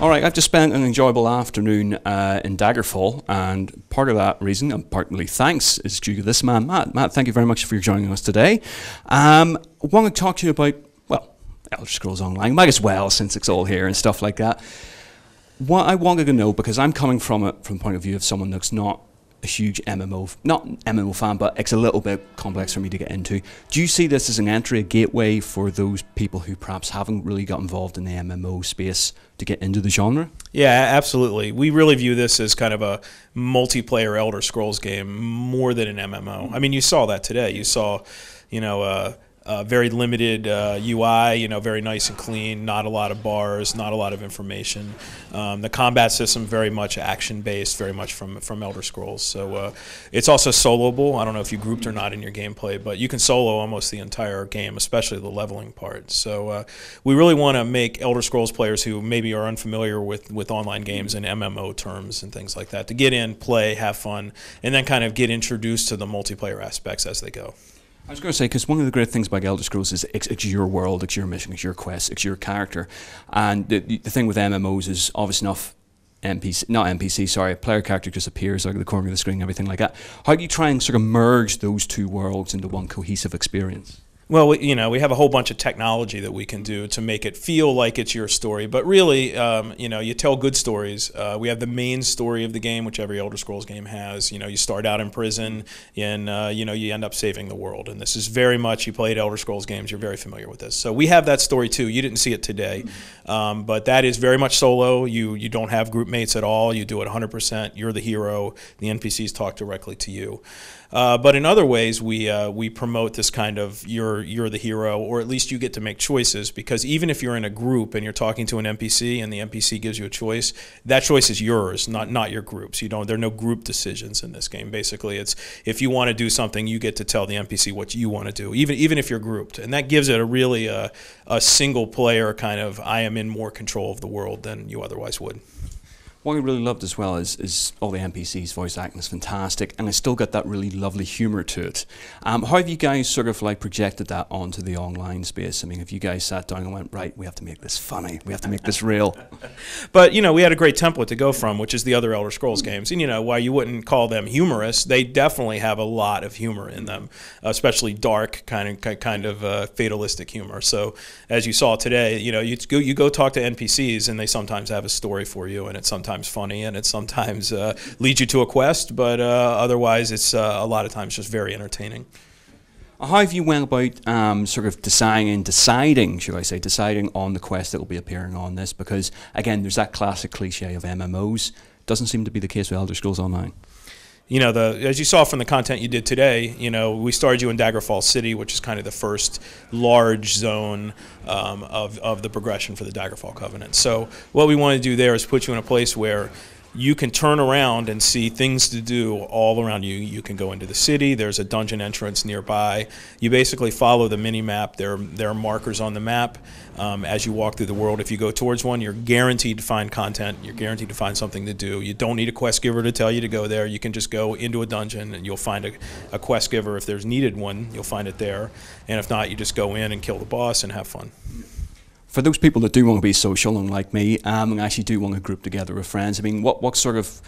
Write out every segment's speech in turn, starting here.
Alright, I've just spent an enjoyable afternoon in Daggerfall, and part of that reason, and partly thanks, is due to this man, Matt. Matt, thank you very much for joining us today. I want to talk to you about, well, Elder Scrolls Online, might as well, since it's all here and stuff like that. What I wanted to know, because I'm coming from it from the point of view of someone that's not a huge not MMO fan, but it's a little bit complex for me to get into. Do you see this as an entry, a gateway for those people who perhaps haven't really got involved in the MMO space to get into the genre? Yeah, absolutely. We really view this as kind of a multiplayer Elder Scrolls game more than an MMO. I mean, you saw that today. You saw, you know, very limited UI, you know, very nice and clean, not a lot of bars, not a lot of information. The combat system very much action-based, very much from Elder Scrolls. So it's also soloable. I don't know if you grouped or not in your gameplay, but you can solo almost the entire game, especially the leveling part. So we really want to make Elder Scrolls players who maybe are unfamiliar with online games and MMO terms and things like that to get in, play, have fun, and then kind of get introduced to the multiplayer aspects as they go. I was going to say, because one of the great things about Elder Scrolls is it's your world, it's your mission, it's your quest, it's your character. And the thing with MMOs is obviously not NPC, sorry, a player character just appears out of the corner of the screen, everything like that. How do you try and sort of merge those two worlds into one cohesive experience? Well, you know, we have a whole bunch of technology that we can do to make it feel like it's your story. But really, you know, you tell good stories. We have the main story of the game, which every Elder Scrolls game has. You know, you start out in prison and, you know, you end up saving the world. And this is very much, you played Elder Scrolls games, you're very familiar with this. So we have that story too. You didn't see it today. But that is very much solo. You don't have group mates at all. You do it 100%. You're the hero. The NPCs talk directly to you. But in other ways, we promote this kind of you're the hero, or at least you get to make choices, because even if you're in a group and you're talking to an NPC and the NPC gives you a choice, that choice is yours, not your group's. There are no group decisions in this game. Basically, it's if you want to do something, you get to tell the NPC what you want to do, even if you're grouped, and that gives it a single player kind of I am in more control of the world than you otherwise would. What I really loved as well is all the NPCs, voice acting is fantastic, and it's still got that really lovely humour to it. How have you guys sort of like projected that onto the online space? I mean, have you guys sat down and went, right, we have to make this funny, we have to make this real? But, you know, we had a great template to go from, which is the other Elder Scrolls games. And, you know, while you wouldn't call them humorous, they definitely have a lot of humor in them, especially dark, kind of fatalistic humor. So, as you saw today, you know, you go talk to NPCs, and they sometimes have a story for you, and it's sometimes funny, and it sometimes leads you to a quest, but otherwise it's a lot of times just very entertaining. How have you went about sort of deciding on the quest that will be appearing on this? Because again, there's that classic cliche of MMOs. Doesn't seem to be the case with Elder Scrolls Online. You know, as you saw from the content you did today, you know, we started you in Daggerfall City, which is kind of the first large zone of the progression for the Daggerfall Covenant. So what we want to do there is put you in a place where you can turn around and see things to do all around you. You can go into the city. There's a dungeon entrance nearby. You basically follow the mini-map. There are markers on the map as you walk through the world. If you go towards one, you're guaranteed to find content. You're guaranteed to find something to do. You don't need a quest giver to tell you to go there. You can just go into a dungeon, and you'll find a quest giver. If there's needed one, you'll find it there. And if not, you just go in and kill the boss and have fun. For those people that do want to be social, unlike me, and actually do want to group together with friends, I mean, what sort of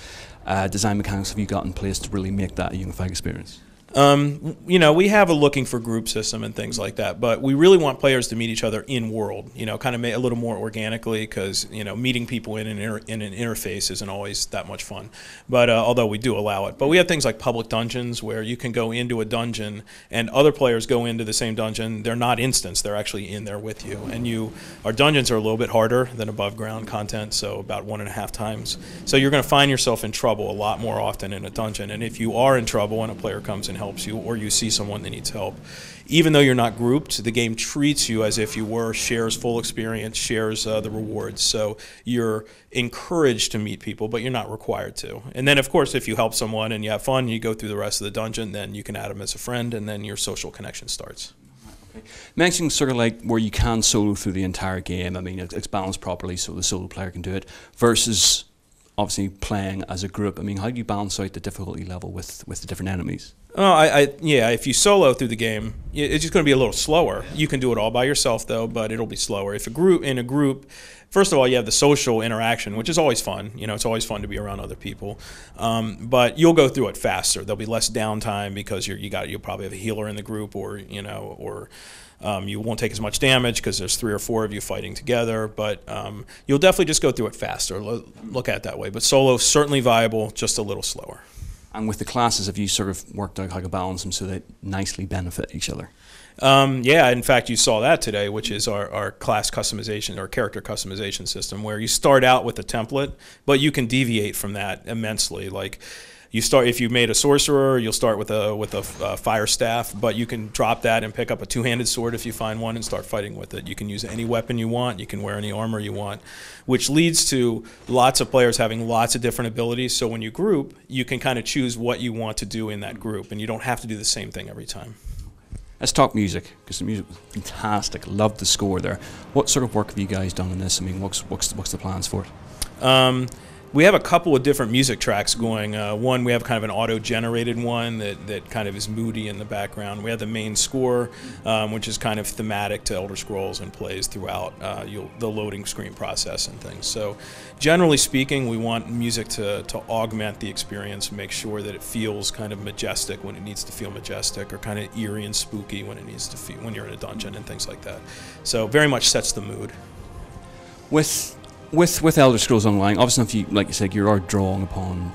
design mechanics have you got in place to really make that a unified experience? You know, we have a looking for group system and things like that, but we really want players to meet each other in world, you know, kind of a little more organically, because, you know, meeting people in an interface isn't always that much fun, but although we do allow it. But we have things like public dungeons where you can go into a dungeon and other players go into the same dungeon. They're not instance, they're actually in there with you. And our dungeons are a little bit harder than above ground content, so about 1.5 times. So you're going to find yourself in trouble a lot more often in a dungeon, and if you are in trouble and a player comes in helps you, or you see someone that needs help. Even though you're not grouped, the game treats you as if you were, shares full experience, shares the rewards. So you're encouraged to meet people, but you're not required to. And then, of course, if you help someone and you have fun, you go through the rest of the dungeon, then you can add them as a friend, and then your social connection starts. Mentioning sort of like where you can solo through the entire game, I mean, it's balanced properly so the solo player can do it, versus obviously playing as a group. I mean, how do you balance out the difficulty level with the different enemies? Oh, yeah, if you solo through the game, it's just going to be a little slower. You can do it all by yourself, though, but it'll be slower. If in a group, first of all, you have the social interaction, which is always fun. You know, it's always fun to be around other people. But you'll go through it faster. There'll be less downtime because you'll probably have a healer in the group, or you won't take as much damage because there's 3 or 4 of you fighting together. But you'll definitely just go through it faster. Look at it that way. But solo certainly viable, just a little slower. And with the classes, have you sort of worked out how to balance them so they nicely benefit each other? Yeah, in fact, you saw that today, which is our class customization or character customization system, where you start out with a template, but you can deviate from that immensely. Like, if you made a sorcerer, you'll start with a fire staff, but you can drop that and pick up a two-handed sword if you find one and start fighting with it. You can use any weapon you want. You can wear any armor you want, which leads to lots of players having lots of different abilities. So when you group, you can kind of choose what you want to do in that group, and you don't have to do the same thing every time. Let's talk music, because the music was fantastic. Loved the score there. What sort of work have you guys done on this? I mean, what's the plans for it? We have a couple of different music tracks going. One, we have kind of an auto-generated one that kind of is moody in the background. We have the main score, which is kind of thematic to Elder Scrolls and plays throughout the loading screen process and things. So generally speaking, we want music to augment the experience, make sure that it feels kind of majestic when it needs to feel majestic, or kind of eerie and spooky when it needs to feel when you're in a dungeon and things like that. So very much sets the mood. With Elder Scrolls Online, obviously, if you, like you said, you are drawing upon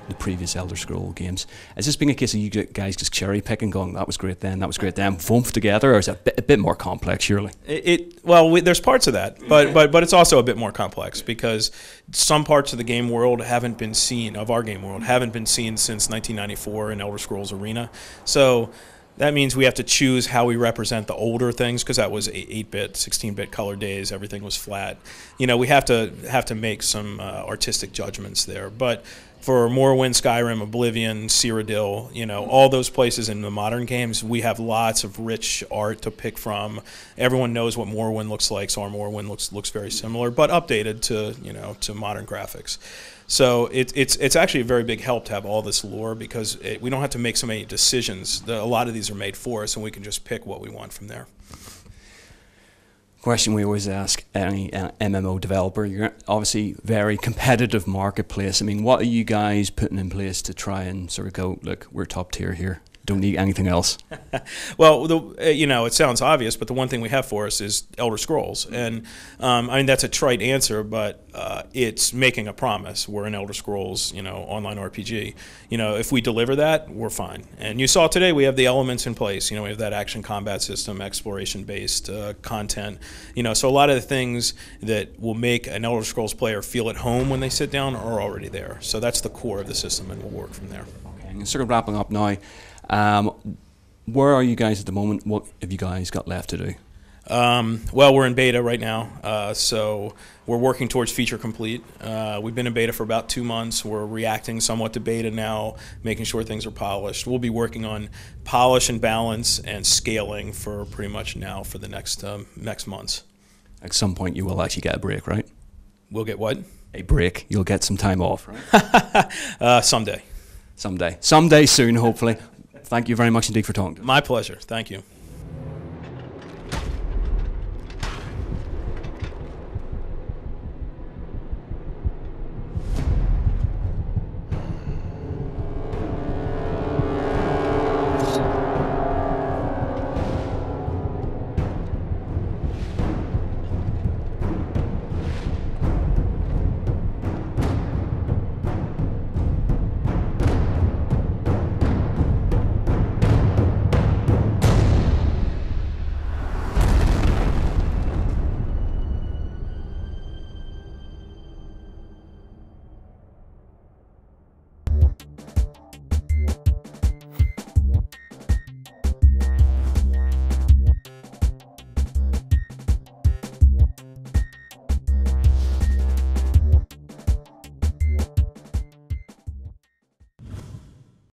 the previous Elder Scroll games. Is this being a case of you guys just cherry picking, going, that was great then, boom, together, or is it a bit more complex, surely? There's parts of that, but it's also a bit more complex because some parts of the game world haven't been seen, of our game world, haven't been seen since 1994 in Elder Scrolls Arena. So that means we have to choose how we represent the older things, because that was 8-bit, 16-bit color days. Everything was flat. You know, we have to make some artistic judgments there. But for Morrowind, Skyrim, Oblivion, Cyrodiil, you know, all those places in the modern games, we have lots of rich art to pick from. Everyone knows what Morrowind looks like, so our Morrowind looks very similar, but updated to modern graphics. So it's actually a very big help to have all this lore, because we don't have to make so many decisions. A lot of these are made for us, and we can just pick what we want from there. Question we always ask any MMO developer. You're obviously very competitive marketplace. I mean, what are you guys putting in place to try and sort of go, look, we're top tier here, don't need anything else? Well, it sounds obvious, but the one thing we have for us is Elder Scrolls. And I mean, that's a trite answer, but it's making a promise. We're an Elder Scrolls, online RPG. If we deliver that, we're fine. And you saw today we have the elements in place. We have that action combat system, exploration-based content. So a lot of the things that will make an Elder Scrolls player feel at home when they sit down are already there. So that's the core of the system, and we'll work from there. Okay, and sort of wrapping up now. Where are you guys at the moment? What have you guys got left to do? Well, we're in beta right now, so we're working towards feature complete. We've been in beta for about 2 months. We're reacting somewhat to beta now, making sure things are polished. We'll be working on polish and balance and scaling for pretty much now for the next months. At some point you will actually get a break, right? We'll get what? A break. You'll get some time off, right? Someday. Someday soon, hopefully. Thank you very much indeed for talking to us. My pleasure. Thank you.